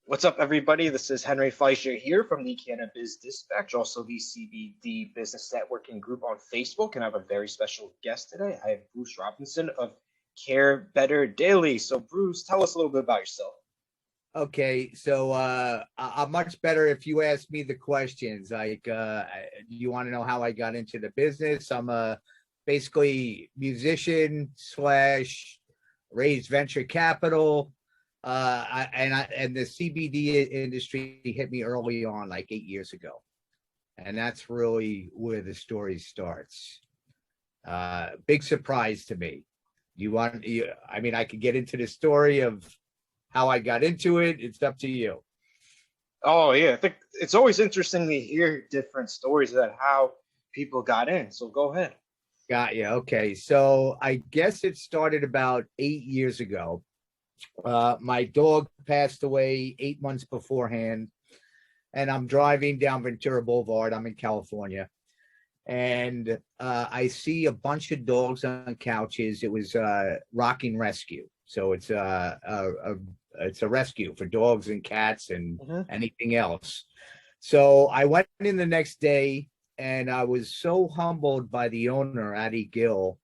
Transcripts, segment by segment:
What's up, everybody? This is Henry Fleischer here from the Cannabis Dispatch, also the CBD Business Networking group on Facebook, and I have a very special guest today. I have Bruce Robinson of Care Better Daily. So, Bruce, tell us a little bit about yourself. Okay, so I'm much better if you ask me the questions. You want to know how I got into the business? I'm a basically musician slash raised venture capital. And the CBD industry hit me early on, like 8 years ago, and that's really where the story starts. Big surprise to me. I mean, I could get into the story of how I got into it. It's up to you. Oh, yeah, I think it's always interesting to hear different stories about how people got in. So, go ahead. Got you. Okay. So I guess it started about 8 years ago. My dog passed away 8 months beforehand, and I'm driving down Ventura Boulevard. I'm in California, and I see a bunch of dogs on couches. It was rocking rescue, so it's a rescue for dogs and cats and anything else. So I went in the next day, and I was so humbled by the owner, Addie Gill.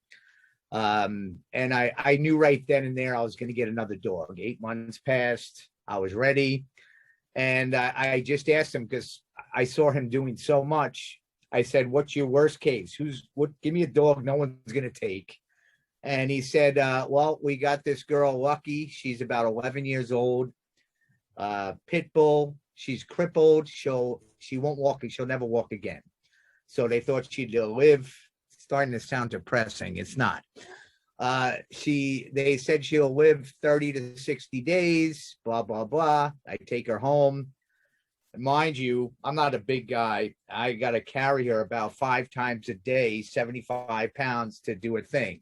And I knew right then and there I was going to get another dog. 8 months passed. I was ready. And I just asked him, because I saw him doing so much. I said, "What's your worst case? Give me a dog no one's going to take." And he said, "Well, we got this girl, Lucky. She's about 11 years old. Pit bull. She's crippled. She won't walk. She'll never walk again." So they thought she'd live. It's starting to sound depressing. It's not. They said she'll live 30 to 60 days, blah, blah, blah. I take her home. Mind you, I'm not a big guy. I got to carry her about 5 times a day, 75 pounds to do a thing.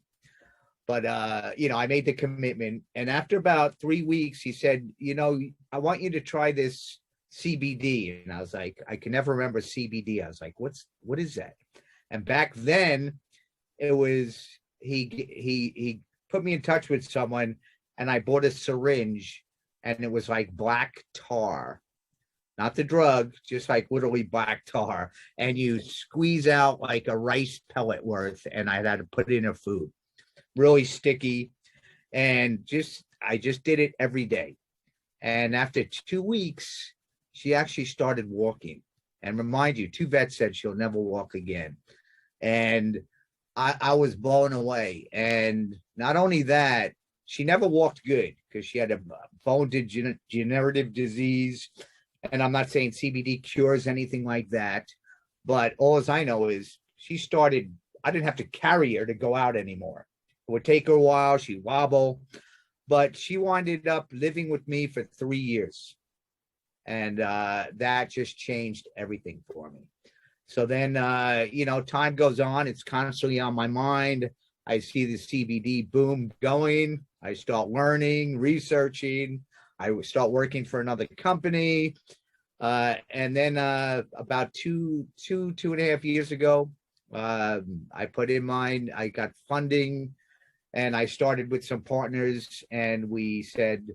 But, I made the commitment. And after about 3 weeks, he said, "I want you to try this CBD." And I was like, I can never remember CBD. I was like, what is that? And back then it was, he put me in touch with someone, and I bought a syringe, and it was like black tar, not the drug, just like literally black tar. And you squeeze out like a rice pellet worth, and I had to put it in a food. Really sticky. And I just did it every day. And after 2 weeks, she actually started walking. And remind you, 2 vets said she'll never walk again. And I was blown away. And not only that, she never walked good because she had a bone degenerative disease. And I'm not saying CBD cures anything like that, but all I know is I didn't have to carry her to go out anymore. It would take her a while. She'd wobble, but she winded up living with me for 3 years. And that just changed everything for me. So then, time goes on. It's constantly on my mind. I see the CBD boom going. I start learning, researching. I start working for another company. And then about two and a half years ago, I put in mind, I got funding, and I started with some partners, and we said,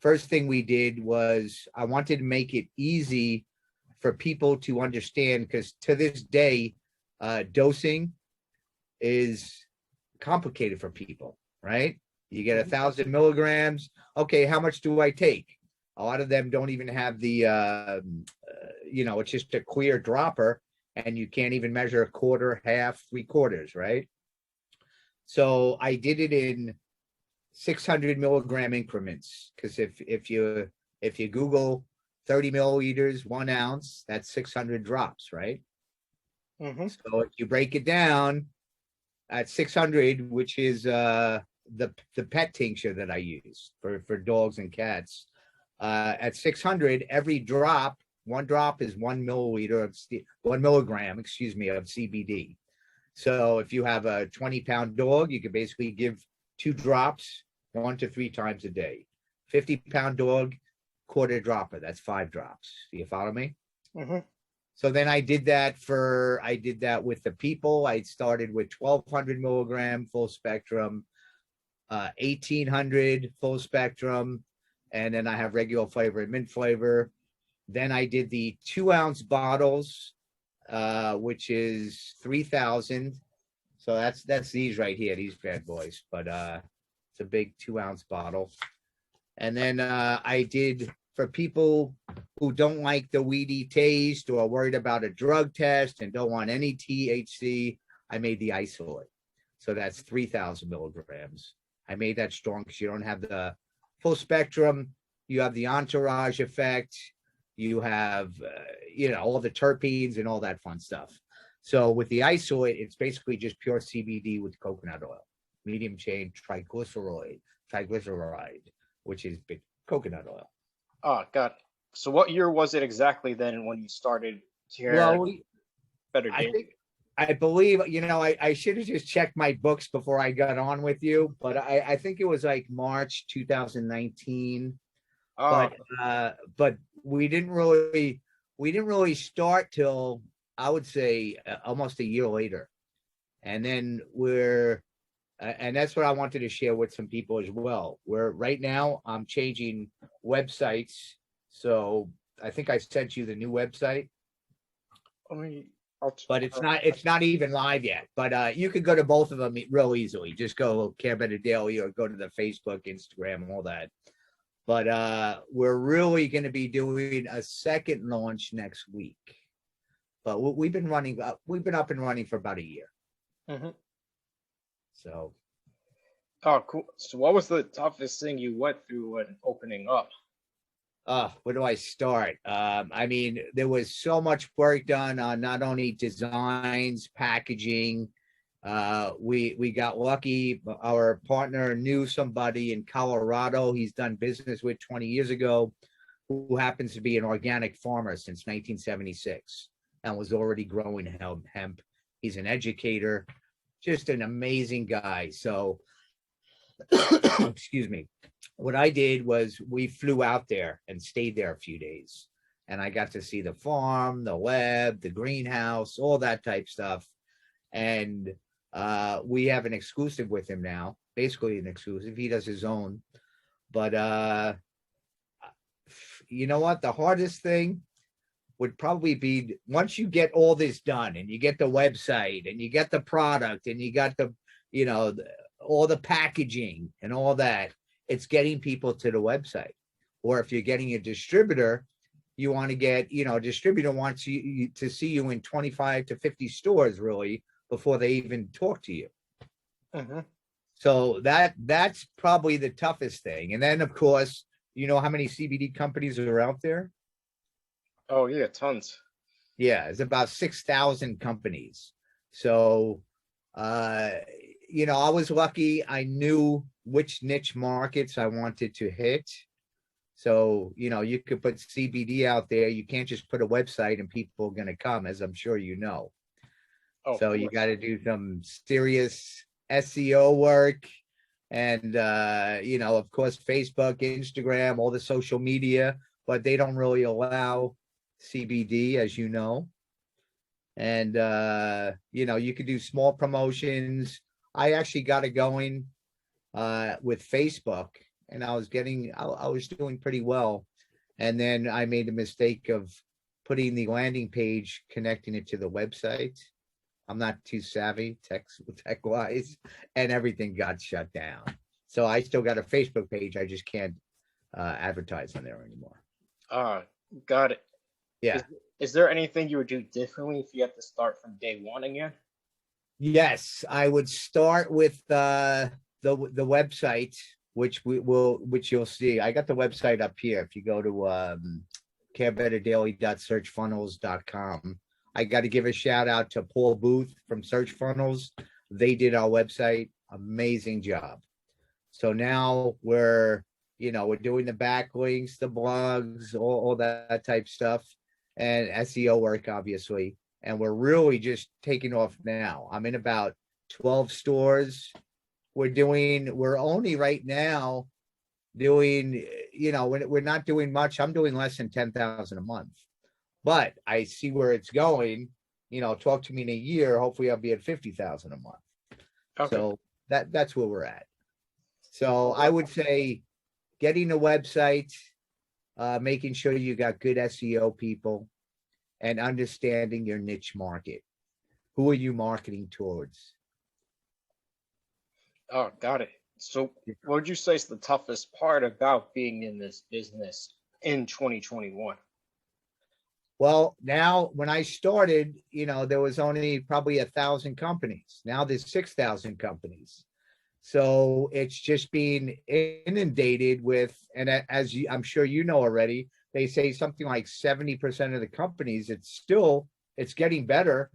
first thing we did was I wanted to make it easy for people to understand, because to this day, dosing is complicated for people, right? You get 1,000 milligrams. Okay, how much do I take? A lot of them don't even have the, it's just a clear dropper, and you can't even measure a quarter, half, 3/4, right? So I did it in 600 milligram increments, because if you Google 30 milliliters, 1 ounce, that's 600 drops, right? So if you break it down at 600, which is the pet tincture that I use for dogs and cats, at 600, every drop, 1 drop is 1 milliliter of 1 milligram, of CBD. So if you have a 20-pound dog, you could basically give 2 drops 1 to 3 times a day. 50-pound dog, quarter dropper, that's 5 drops. Do you follow me? So then I did that with the people. I started with 1,200 milligram full spectrum, 1,800 full spectrum, and then I have regular flavor and mint flavor. Then I did the 2-ounce bottles, which is 3,000. So that's these right here, these bad boys. But it's a big 2-ounce bottle. And then I did, for people who don't like the weedy taste or are worried about a drug test and don't want any THC, I made the isolate. So that's 3,000 milligrams. I made that strong because you don't have the full spectrum. You have the entourage effect. You have, all the terpenes and all that fun stuff. So with the isolate, it's basically just pure CBD with coconut oil, medium chain triglyceride, which is big coconut oil. Oh, God. So what year was it exactly then when you started Well, Better Daily? I believe, I should have just checked my books before I got on with you, but I think it was like March 2019. Oh, But we didn't really start till, I would say, almost a year later. And then and that's what I wanted to share with some people as well. Where right now I'm changing websites. So I think I sent you the new website, but it's not even live yet. But you could go to both of them real easily. Just go Care Better Daily or go to the Facebook, Instagram, all that. But we're really going to be doing a second launch next week. But we've been up and running for about a year. Mm-hmm. So. Oh, cool. So what was the toughest thing you went through when opening up? Where do I start? I mean, there was so much work done on not only designs, packaging. We got lucky. Our partner knew somebody in Colorado he's done business with 20 years ago, who happens to be an organic farmer since 1976 and was already growing hemp. He's an educator, just an amazing guy. So, excuse me. What I did was we flew out there and stayed there a few days. And I got to see the farm, the lab, the greenhouse, all that type stuff. And we have an exclusive with him now, basically an exclusive. He does his own. But you know what? The hardest thing would probably be once you get all this done and you get the website and you get the product and you got the, all the packaging and all that, it's getting people to the website. Or if you're getting a distributor, you want to get, a distributor wants you to see you in 25 to 50 stores really before they even talk to you. Mm-hmm. So that's probably the toughest thing. And then, of course, you know how many CBD companies are out there? Oh, yeah, tons. Yeah, it's about 6,000 companies. So, I was lucky. I knew which niche markets I wanted to hit. So, you could put CBD out there. You can't just put a website and people are going to come, as I'm sure you know. Oh, so you got to do some serious SEO work and, of course, Facebook, Instagram, all the social media, but they don't really allow CBD, as you know. And, you could do small promotions. I actually got it going with Facebook, and I was doing pretty well. And then I made the mistake of putting the landing page, connecting it to the website. I'm not too savvy tech wise, and everything got shut down. So I still got a Facebook page. I just can't advertise on there anymore. Got it. Yeah. Is there anything you would do differently if you had to start from day one again? Yes, I would start with the website, which you'll see. I got the website up here. If you go to carebetterdaily.searchfunnels.com. I got to give a shout out to Paul Booth from Search Funnels. They did our website. Amazing job. So now we're doing the backlinks, the blogs, all that type stuff, and SEO work, obviously. And we're really just taking off now. I'm in about 12 stores. We're only right now doing, we're not doing much. I'm doing less than 10,000 a month. But I see where it's going. Talk to me in a year. Hopefully, I'll be at 50,000 a month. Okay. So that's where we're at. So I would say getting a website, making sure you got good SEO people, and understanding your niche market. Who are you marketing towards? Oh, got it. So, what would you say is the toughest part about being in this business in 2021? Well, now when I started, there was only probably 1,000 companies. Now there's 6,000 companies. So it's just being inundated with, and as I'm sure you know already, they say something like 70% of the companies, it's getting better,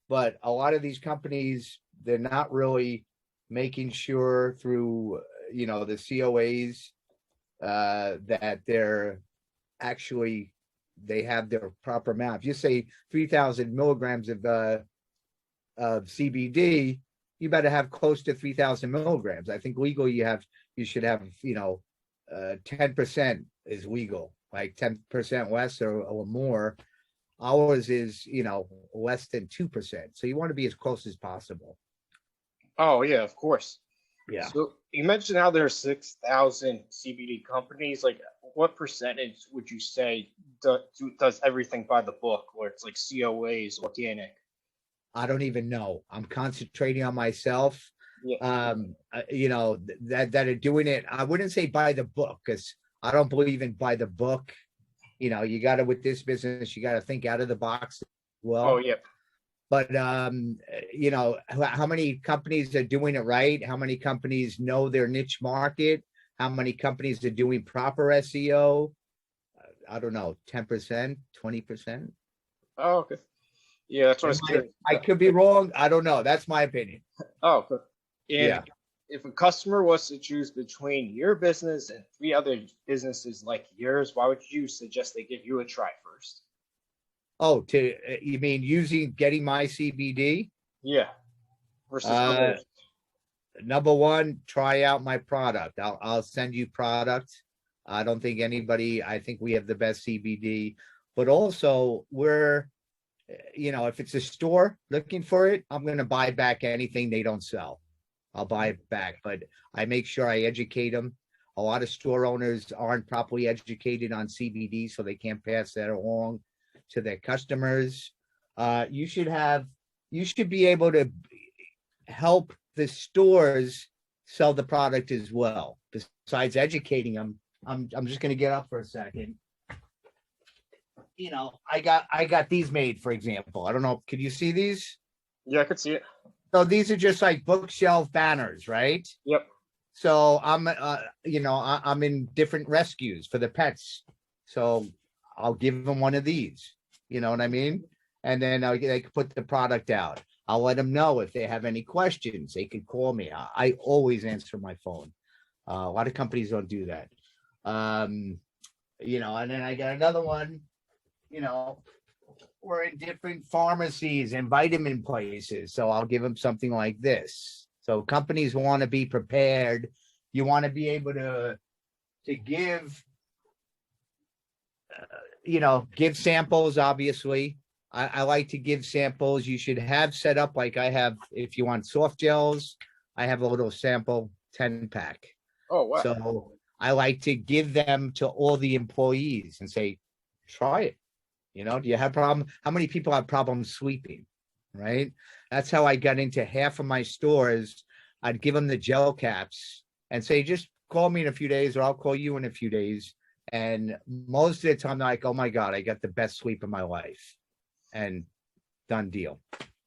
but a lot of these companies, they're not really making sure through, the COAs, that they have their proper amount. If you say 3,000 milligrams of CBD, you better have close to 3,000 milligrams. I think legally you should have 10% is legal, like 10% less or more. Ours is less than 2%. So you want to be as close as possible. Oh, yeah, of course. Yeah. So you mentioned how there are 6,000 CBD companies. Like, what percentage would you say does everything by the book, where it's like COAs, organic? I don't even know. I'm concentrating on myself. Yeah. That are doing it. I wouldn't say by the book, because I don't believe in by the book. You got to, with this business, you got to think out of the box. Well, Oh, yeah. but how many companies are doing it right? How many companies know their niche market? How many companies are doing proper SEO? I don't know, 10%, 20%. Oh, okay. Yeah, that's what I was curious I about. could be wrong. I don't know. That's my opinion. Oh, okay. And Yeah. if a customer was to choose between your business and 3 other businesses like yours, why would you suggest they give you a try first? Oh, you mean getting my CBD? Yeah, versus Uh, others. Number one, try out my product. I'll send you product. I don't think I think we have the best CBD, but also if it's a store looking for it, I'm going to buy back anything they don't sell. I'll buy it back, but I make sure I educate them. A lot of store owners aren't properly educated on CBD, so they can't pass that along to their customers. You should be able to help the stores sell the product as well. Besides educating them, I'm just going to get up for a second. I got these made, for example. I don't know. Can you see these? Yeah, I could see it. So these are just like bookshelf banners, right? Yep. So I'm in different rescues for the pets. So I'll give them one of these. You know what I mean? And then they can put the product out. I'll let them know if they have any questions. They can call me. I always answer my phone. A lot of companies don't do that. And then I got another one. We're in different pharmacies and vitamin places. So I'll give them something like this. So companies want to be prepared. You want to be able to give, give samples, obviously. I like to give samples. You should have set up like I have, if you want soft gels, I have a little sample 10-pack. Oh, wow. So I like to give them to all the employees and say, try it. Do you have a problem? How many people have problems sleeping? Right. That's how I got into half of my stores. I'd give them the gel caps and say, just call me in a few days, or I'll call you in a few days. And most of the time, they're like, oh my God, I got the best sleep of my life. And done deal.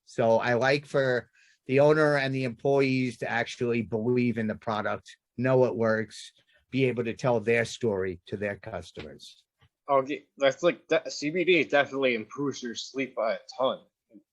So I like for the owner and the employees to actually believe in the product, know it works, be able to tell their story to their customers. Oh, that's like that. CBD definitely improves your sleep by a ton.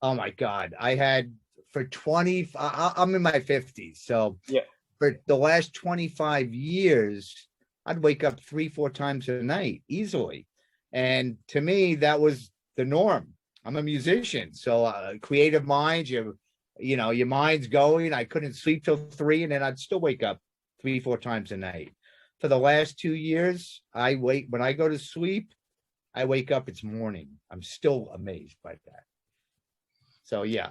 Oh my God. I had for 20, I'm in my 50s. So Yeah. for the last 25 years, I'd wake up 3-4 times a night easily. And to me, that was the norm. I'm a musician. So creative mind, your mind's going. I couldn't sleep till 3, and then I'd still wake up 3-4 times a night. For the last 2 years, when I go to sleep, I wake up, it's morning. I'm still amazed by that. So yeah.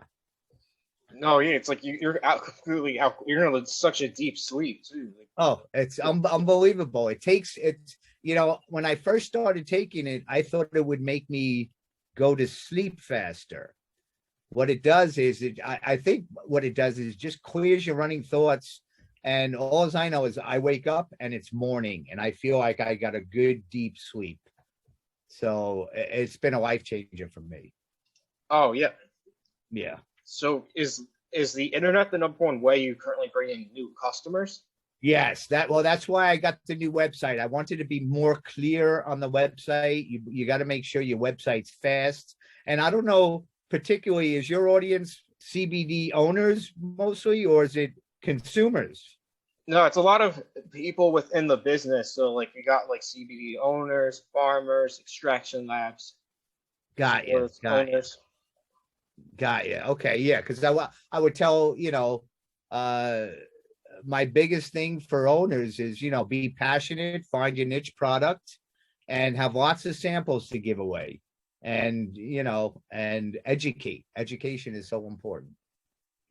No, yeah, it's like you're out completely out. You're in such a deep sleep too. Like, Oh, it's unbelievable. It takes it, when I first started taking it, I thought it would make me go to sleep faster. What it does is I think what it does is just clears your running thoughts. And all I know is I wake up and it's morning and I feel like I got a good deep sleep. So it's been a life changer for me. oh yeah. Yeah. So is the internet the number one way you currently bring in new customers? Yes, that's why I got the new website. I wanted to be more clear on the website. You got to make sure your website's fast. And I don't know, particularly, is your audience CBD owners mostly, or is it consumers? No, it's a lot of people within the business. So like you got like CBD owners, farmers, extraction labs, Got you, stores got you, owners. got you. Okay, yeah, because I would tell uh, my biggest thing for owners is be passionate, find your niche product, and have lots of samples to give away, and and educate. Education is so important.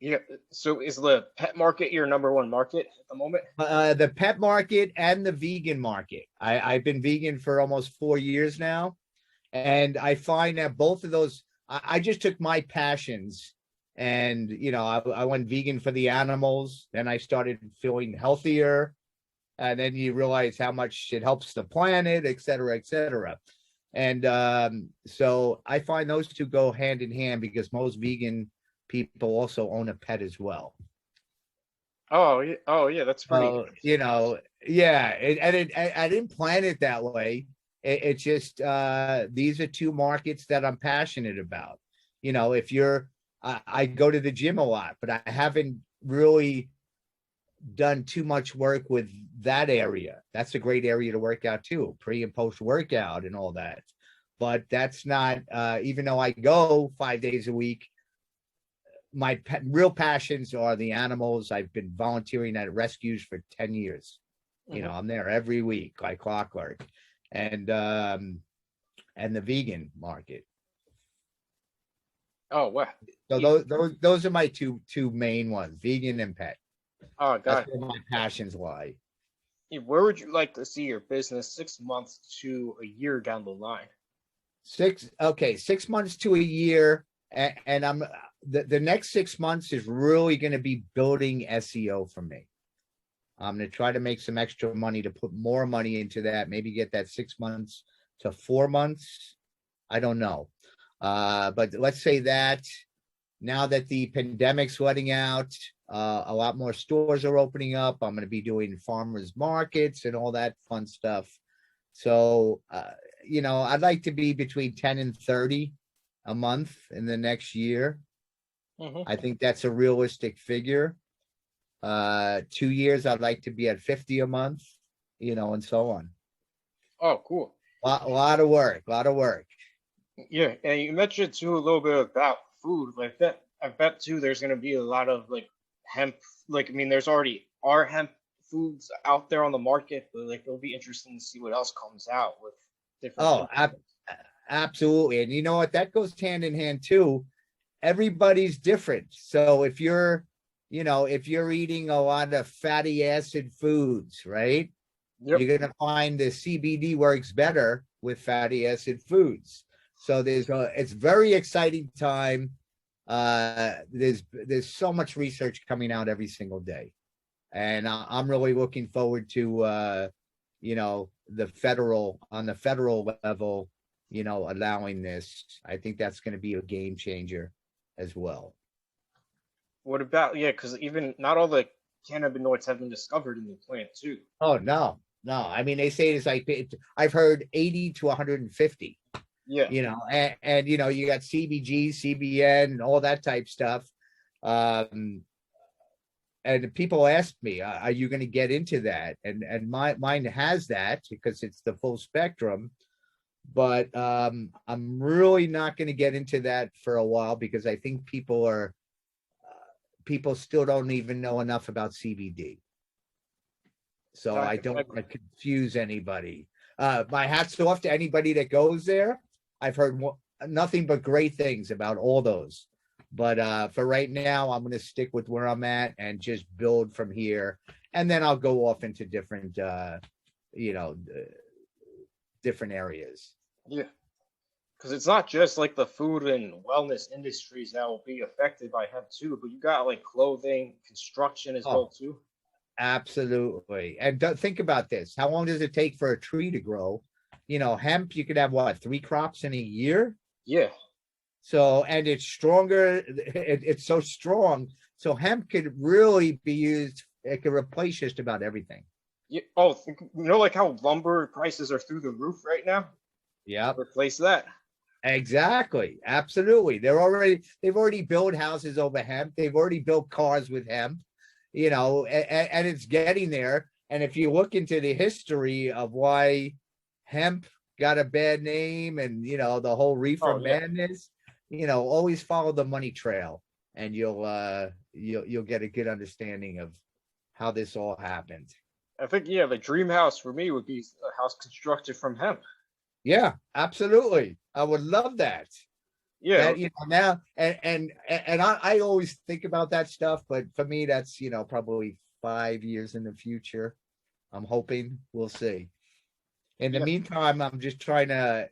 Yeah. So is the pet market your number one market at the moment? The pet market and the vegan market. I've been vegan for almost 4 years now, and I find that both of those. I just took my passions, and I went vegan for the animals. Then I started feeling healthier, and then you realize how much it helps the planet, et cetera, et cetera. And so I find those two go hand in hand because most vegan people also own a pet as well. Oh yeah, that's pretty You interesting. know, yeah, I didn't plan it that way. It's just these are two markets that I'm passionate about. If I go to the gym a lot, but I haven't really done too much work with that area. That's a great area to work out too, pre and post workout and all that. But that's not, even though I go 5 days a week, my real passions are the animals. I've been volunteering at rescues for 10 years. Hmm. I'm there every week like clockwork. And the vegan market. Oh wow. So Yeah. those are my two main ones, vegan and pet. Oh That's god. where my passions lie. Yeah, where would you like to see your business 6 months to a year down the line? 6 months to a year. And I'm the next 6 months is really going to be building SEO for me. I'm going to try to make some extra money to put more money into that, maybe get that 6 months to 4 months. I don't know. But let's say that now that the pandemic's letting out, a lot more stores are opening up. I'm going to be doing farmers markets and all that fun stuff. So, I'd like to be between 10 and 30 a month in the next year. Hmm. I think that's a realistic figure. 2 years, I'd like to be at 50 a month, and so on. Oh, cool. Lot of work, lot of work. Yeah, and you mentioned too a little bit about food. Like that, I bet too. There's gonna be a lot of like hemp. Like I mean, there's already are hemp foods out there on the market, but like it'll be interesting to see what else comes out with different Oh, hemp products. absolutely. And you know what? That goes hand in hand too. Everybody's different. So if you're eating a lot of fatty acid foods, right? Yep. You're gonna find the CBD works better with fatty acid foods. So it's very exciting time. There's so much research coming out every single day, and I'm really looking forward to on the federal level, allowing this. I think that's going to be a game changer as well. What about yeah? Because even not all the cannabinoids have been discovered in the plant too. Oh no, no. I mean, they say it's like I've heard 80 to 150. Yeah. And you got CBG, CBN, and all that type stuff. Um, and people ask me, are you going to get into that? And mine has that because it's the full spectrum. But I'm really not going to get into that for a while because I think people still don't even know enough about CBD. So I don't want to confuse anybody. My hat's off to anybody that goes there. I've heard nothing but great things about all those. But for right now, I'm going to stick with where I'm at and just build from here. And then I'll go off into different, you know, different areas. Yeah. Because it's not just like the food and wellness industries that will be affected by hemp too, but you got like clothing, construction as well Oh, too. absolutely. And think about this. How long does it take for a tree to grow? Hemp, you could have what, 3 crops in a year? Yeah. So, and it's stronger. It's so strong. So hemp could really be used. It could replace just about everything. Yeah. Oh, like how lumber prices are through the roof right now? Yep. Replace that. Exactly. Absolutely. They've already built houses over hemp. They've already built cars with hemp, and it's getting there. And if you look into the history of why hemp got a bad name and, the whole reefer Oh yeah. madness, always follow the money trail and you'll get a good understanding of how this all happened. I think the dream house for me would be a house constructed from hemp. Yeah, absolutely. I would love that. Yeah. That now and I always think about that stuff, but for me that's probably 5 years in the future. I'm hoping. We'll see. In the Yeah. meantime, I'm just trying to,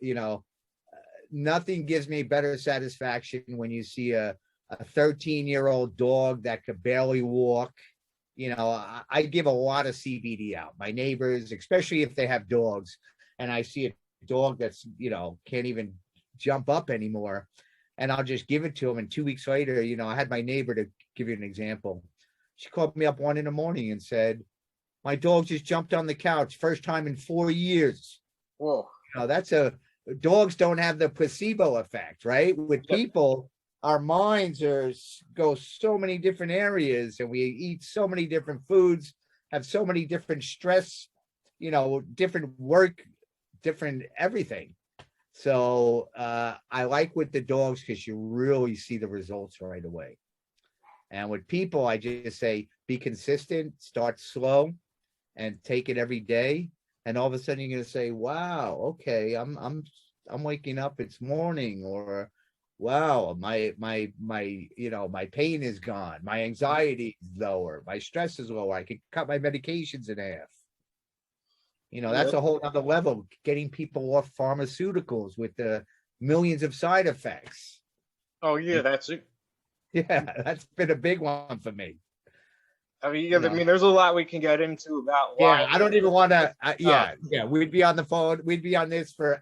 nothing gives me better satisfaction when you see a 13-year-old dog that could barely walk. I give a lot of CBD out. My neighbors, especially if they have dogs, and I see a dog that's, can't even jump up anymore, and I'll just give it to them. And 2 weeks later, I had my neighbor, to give you an example. She called me up 1 a.m. and said, my dog just jumped on the couch, first time in 4 years. Whoa. Dogs don't have the placebo effect, right? With people, our minds go so many different areas, and we eat so many different foods, have so many different stress, different work, different everything. So I like with the dogs because you really see the results right away. And with people, I just say be consistent, start slow, and take it every day. And all of a sudden, you're going to say, "Wow, okay, I'm waking up. It's morning," or "Wow, my pain is gone, my anxiety is lower, my stress is lower. I can cut my medications in half." That's a whole other level, getting people off pharmaceuticals with the millions of side effects. Oh yeah, that's it. Yeah, that's been a big one for me. I mean, there's a lot we can get into about why. Yeah, I don't even want to. Yeah, we'd be on the phone. We'd be on this for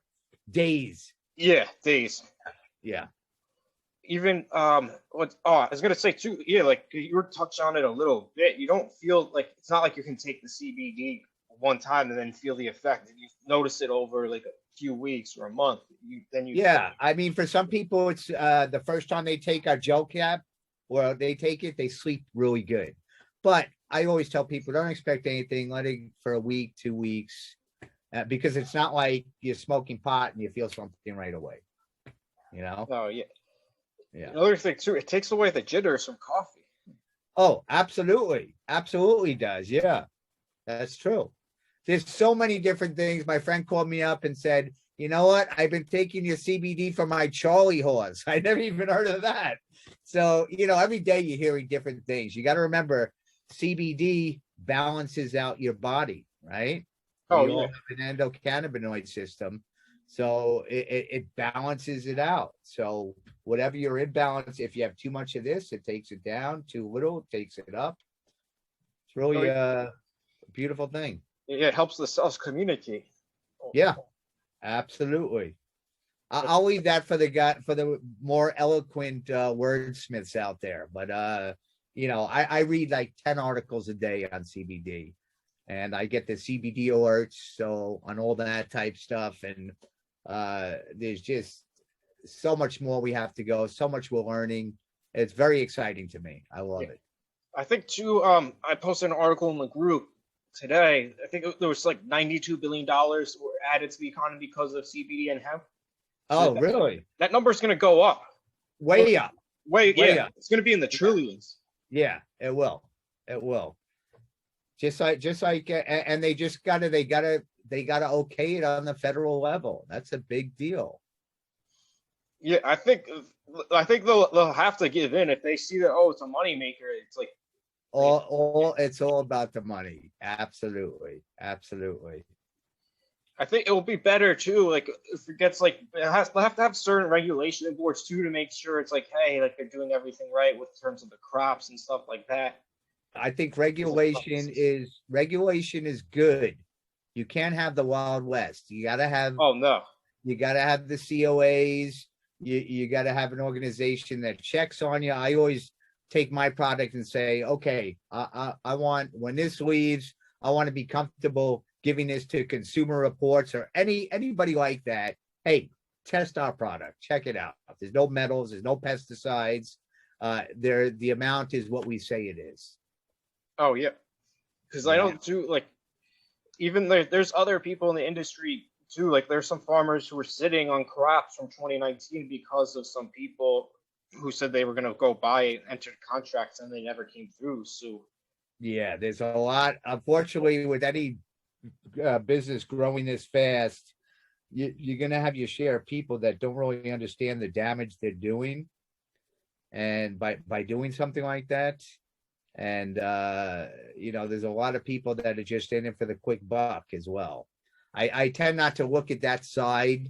days. Yeah, days. Yeah. Even I was gonna say too. Yeah, like you were touching on it a little bit. You don't feel like it's not like you can take the CBD one time and then feel the effect. You notice it over like a few weeks or a month. Yeah, I mean, for some people, it's the first time they take our gel cap or they take it, they sleep really good. But I always tell people, don't expect anything. Let it for a week, 2 weeks, because it's not like you're smoking pot and you feel something right away. Oh yeah. Yeah. Another thing too, it takes away the jitters from coffee. Oh, absolutely, absolutely does. Yeah, that's true. There's so many different things. My friend called me up and said, "You know what? I've been taking your CBD for my Charlie horse." I never even heard of that. So every day you're hearing different things. You got to remember, CBD balances out your body, right? We all have an endocannabinoid system, so it balances it out. So whatever you're in balance, if you have too much of this, it takes it down. Too little, it takes it up. It's really a beautiful thing. It helps the cells communicate. Yeah, absolutely. I'll leave that for the more eloquent wordsmiths out there. But I read like 10 articles a day on CBD, and I get the CBD alerts, so on all that type stuff. And there's just so much more we have to go, so much we're learning. It's very exciting to me. I love it. I think too, I posted an article in the group today. I think there was like $92 billion were added to the economy because of CBD and hemp. So really? That number is going to go up. Way up. Way up. It's going to be in the trillions. Yeah, it will. It will. Just like, and they gotta okay it on the federal level. That's a big deal. Yeah, I think they'll have to give in if they see that, oh, it's a moneymaker. It's like All it's all about the money. Absolutely, absolutely. I think it will be better too. Like if it gets like they'll have to have certain regulation boards too to make sure it's like, hey, like they're doing everything right with terms of the crops and stuff like that. I think It's a tough decision. regulation is good. You can't have the Wild West. Oh no. You gotta have the COAs. You gotta have an organization that checks on you. I always take my product and say, okay, I want when this leaves, I want to be comfortable giving this to Consumer Reports or anybody like that. Hey, test our product, check it out. There's no metals, there's no pesticides. The amount is what we say it is. Oh yeah. Because I Yeah. don't do like even there's other people in the industry too. Like there's some farmers who are sitting on crops from 2019 because of some people who said they were going to go buy and enter contracts and they never came through. So Yeah, there's a lot. Unfortunately, with any business growing this fast, you're going to have your share of people that don't really understand the damage they're doing, and by doing something like that, and there's a lot of people that are just in it for the quick buck as well. I tend not to look at that side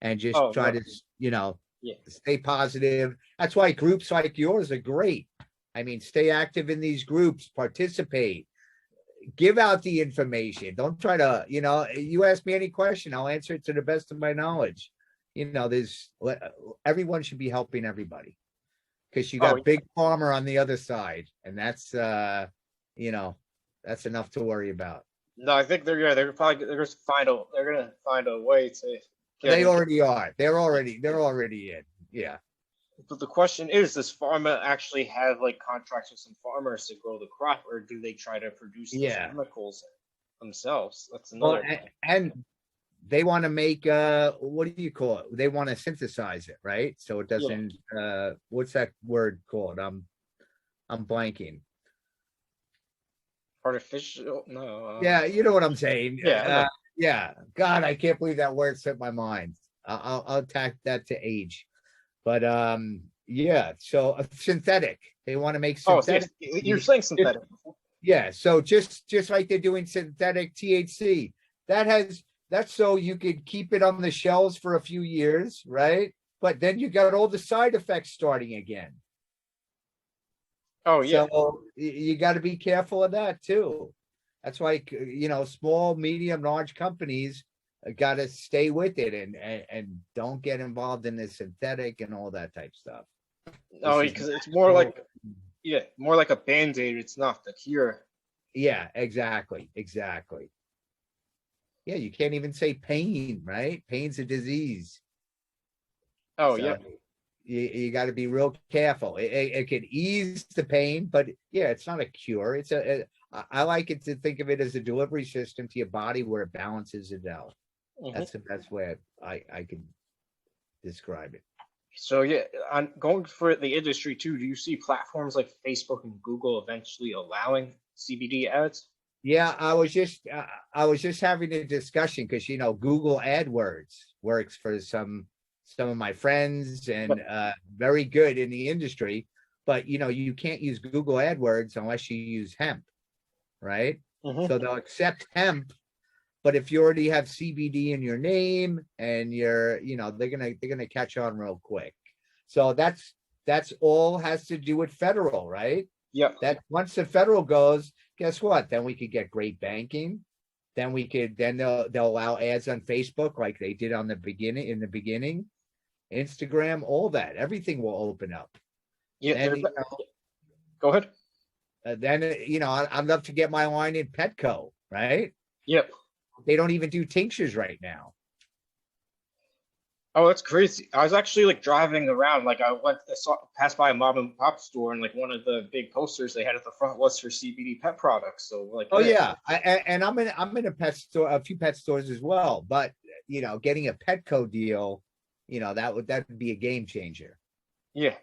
and just oh try no. to Yeah. stay positive. That's why groups like yours are great. I mean, stay active in these groups, participate, give out the information. Don't try to, you ask me any question, I'll answer it to the best of my knowledge. There's everyone should be helping everybody because you Oh got big farmer on the other side, and you know, that's enough to worry about. no, I think they're gonna find a way to get They into. already are. They're already in. Yeah. But the question is, does pharma actually have like contracts with some farmers to grow the crop, or do they try to produce those Yeah. chemicals themselves? That's Well, another thing. and they want to make what do you call it? They want to synthesize it, right? So it Yeah, doesn't what's that word called? I'm blanking. artificial. No. Yeah, you know what I'm saying. Yeah, I know. Yeah, God, I can't believe that word slipped my mind. I'll tack that to age, but yeah. So synthetic. They want to make Oh, so yes, synthetic. you're saying synthetic. Yeah. So just like they're doing synthetic THC, that has that's so you could keep it on the shelves for a few years, right? But then you got all the side effects starting again. Oh yeah. So you got to be careful of that too. That's why small, medium, large companies got to stay with it and don't get involved in the synthetic and all that type stuff. No, This is because it's more natural. like more like a band-aid. It's not the cure. Yeah, exactly. Yeah, you can't even say pain, right? Pain's a disease. Oh yeah. So you got to be real careful. It can ease the pain, but yeah, it's not a cure. I like it to think of it as a delivery system to your body where it balances it out. Hmm. That's the best way I can describe it. So yeah, on going for the industry too, do you see platforms like Facebook and Google eventually allowing CBD ads? Yeah, I was just having a discussion because Google AdWords works for some of my friends and very good in the industry, but you can't use Google AdWords unless you use hemp, right? Mm-hmm. So they'll accept hemp, but if you already have CBD in your name and they're gonna catch on real quick. So that's all has to do with federal, right? Yep. That once the federal goes, guess what? Then we could get great banking. Then they'll allow ads on Facebook like they did in the beginning, Instagram, all that. Everything will open up. Yeah. Then Go ahead. I'd love to get my line in Petco, right? Yep. They don't even do tinctures right now. Oh, that's crazy. I was actually like driving around, like passed by a mom and pop store, and like one of the big posters they had at the front was for CBD pet products. So like, Oh yeah. yeah, and I'm in a pet store, a few pet stores as well. But getting a Petco deal, that would be a game changer. Yeah,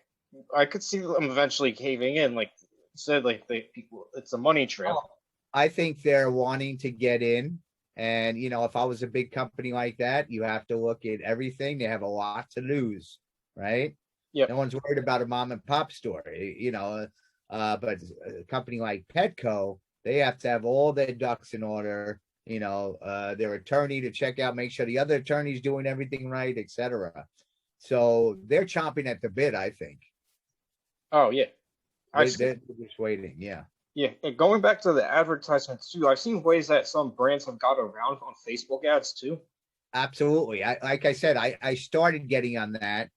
I could see them eventually caving in. Like said, like the people, it's a money trail. Oh, I think they're wanting to get in. And if I was a big company like that, you have to look at everything. They have a lot to lose. right? Yep. No one's worried about a mom and pop store, but a company like Petco, they have to have all their ducks in order, their attorney to check out, make sure the other attorney's doing everything right, etc. So they're chomping at the bit, I think. Oh yeah. They're just waiting. Yeah. Yeah, and going back to the advertisements too, I've seen ways that some brands have got around on Facebook ads too. Absolutely. Like I said, I started getting on that,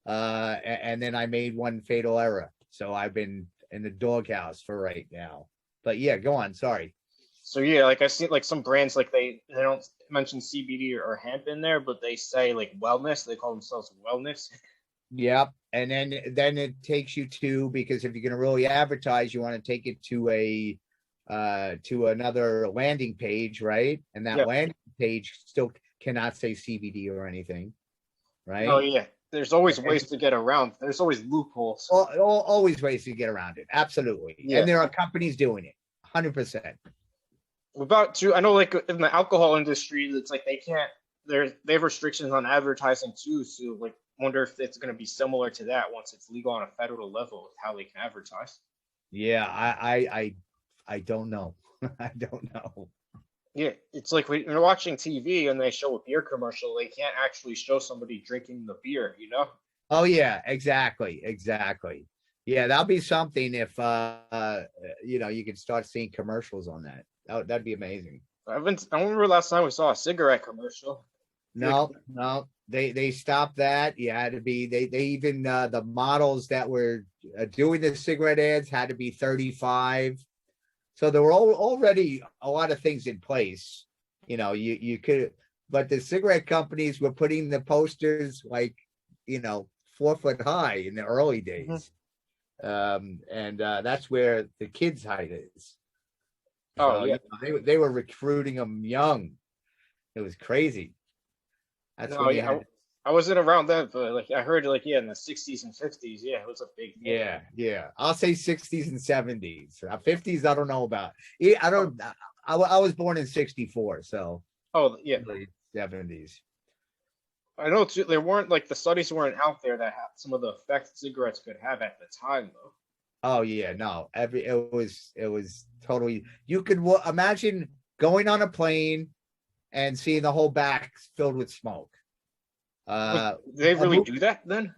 and then I made one fatal error. So I've been in the doghouse for right now. But yeah, go on. Sorry. So yeah, like I see like some brands like they don't mention CBD or hemp in there, but they say like wellness. They call themselves wellness. Yep. And then it takes you to, because if you're going to really advertise, you want to take it to another landing page, right? And that Yep. landing page still cannot say CBD or anything, right? Oh yeah, there's always ways to get around. There's always loopholes. Always ways to get around it. Absolutely. Yeah. And there are companies doing it. 100%. I know like in the alcohol industry, it's like they have restrictions on advertising too. So like wonder if it's going to be similar to that once it's legal on a federal level with how they can advertise. Yeah, I don't know. I don't know. Yeah, it's like when you're watching TV and they show a beer commercial, they can't actually show somebody drinking the beer, Oh yeah, exactly. Yeah, that'll be something if you can start seeing commercials on that. That'd be amazing. I remember last time we saw a cigarette commercial. No, they stopped that. You had to be they even the models that were doing the cigarette ads had to be 35. So there were already a lot of things in place. You could, but the cigarette companies were putting the posters like 4 foot high in the early days. And that's where the kids' height is. Oh yeah, they were recruiting them young. It was crazy. That's no, yeah, I wasn't around then, but like I heard like in the 60s and 50s, yeah, it was a big deal. Yeah. I'll say 60s and 70s. 50s, I don't know about. I don't. I was born in 64, so. Oh yeah, 70s. I know too, there weren't like the studies weren't out there that had some of the effects cigarettes could have at the time though. Oh yeah, no. It was totally. You could imagine going on a plane and seeing the whole back filled with smoke. Did they really do that then?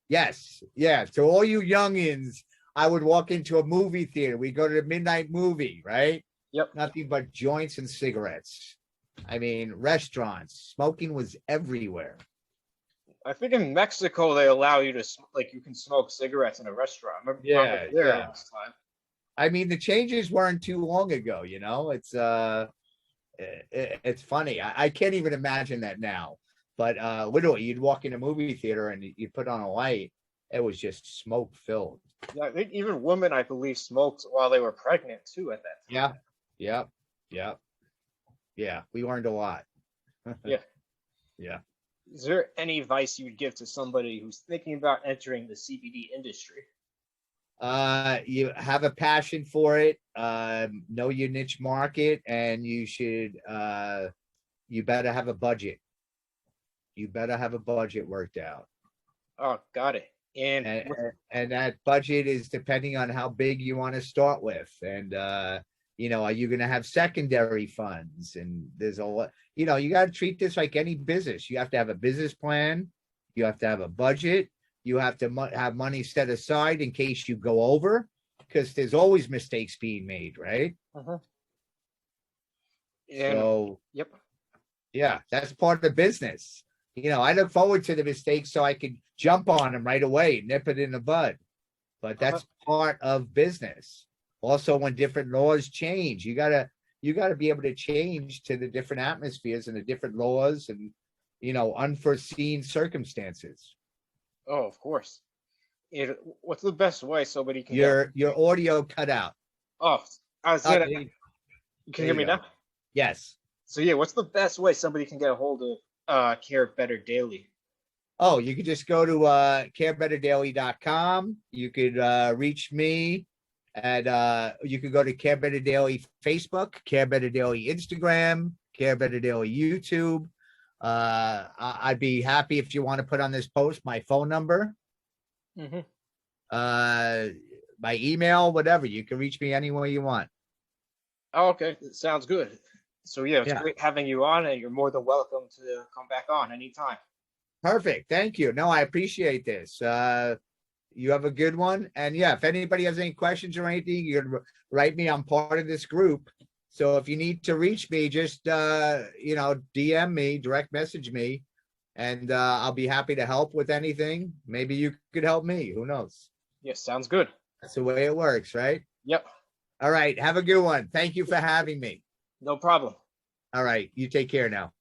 Yes, yeah. So all you youngins, I would walk into a movie theater. We go to the midnight movie, right? Yep. Nothing but joints and cigarettes. I mean, restaurants, smoking was everywhere. I think in Mexico they allow you to you can smoke cigarettes in a restaurant. Last time. I mean, the changes weren't too long ago. It's funny. I can't even imagine that now. But literally, you'd walk in a movie theater and you'd put on a light. It was just smoke filled. Yeah, I think even women, I believe, smoked while they were pregnant too at that time. Yeah. We learned a lot. Yeah. Is there any advice you would give to somebody who's thinking about entering the CBD industry? You have a passion for it, know your niche market, and you should you better have a budget. You better have a budget worked out. Oh, got it. And that budget is depending on how big you want to start with. And are you going to have secondary funds? And there's a lot, you got to treat this like any business. You have to have a business plan. You have to have a budget. You have to have money set aside in case you go over, because there's always mistakes being made, right? Yep. Yeah, that's part of the business. I look forward to the mistakes so I can jump on them right away, nip it in the bud. But that's part of business. Also, when different laws change, you gotta be able to change to the different atmospheres and the different laws and unforeseen circumstances. Oh, of course. What's the best way somebody can your audio cut out? Oh, I said you can hear me now? Yes. So yeah, what's the best way somebody can get a hold of Care Better Daily? Oh, you could just go to carebetterdaily.com. You could reach me at you could go to Care Better Daily Facebook, Care Better Daily Instagram, Care Better Daily YouTube. I'd be happy if you want to put on this post my phone number, Hmm. my email, whatever. You can reach me any way you want. Oh, okay, that sounds good. So yeah, it's Yeah. great having you on, and you're more than welcome to come back on anytime. Perfect. Thank you. No, I appreciate this. You have a good one. And yeah, if anybody has any questions or anything, you can write me. I'm part of this group. So if you need to reach me, just DM me, direct message me, and I'll be happy to help with anything. Maybe you could help me. Who knows? Yes, sounds good. That's the way it works, right? Yep, All right. Have a good one. Thank you for having me. no problem. All right. You take care now.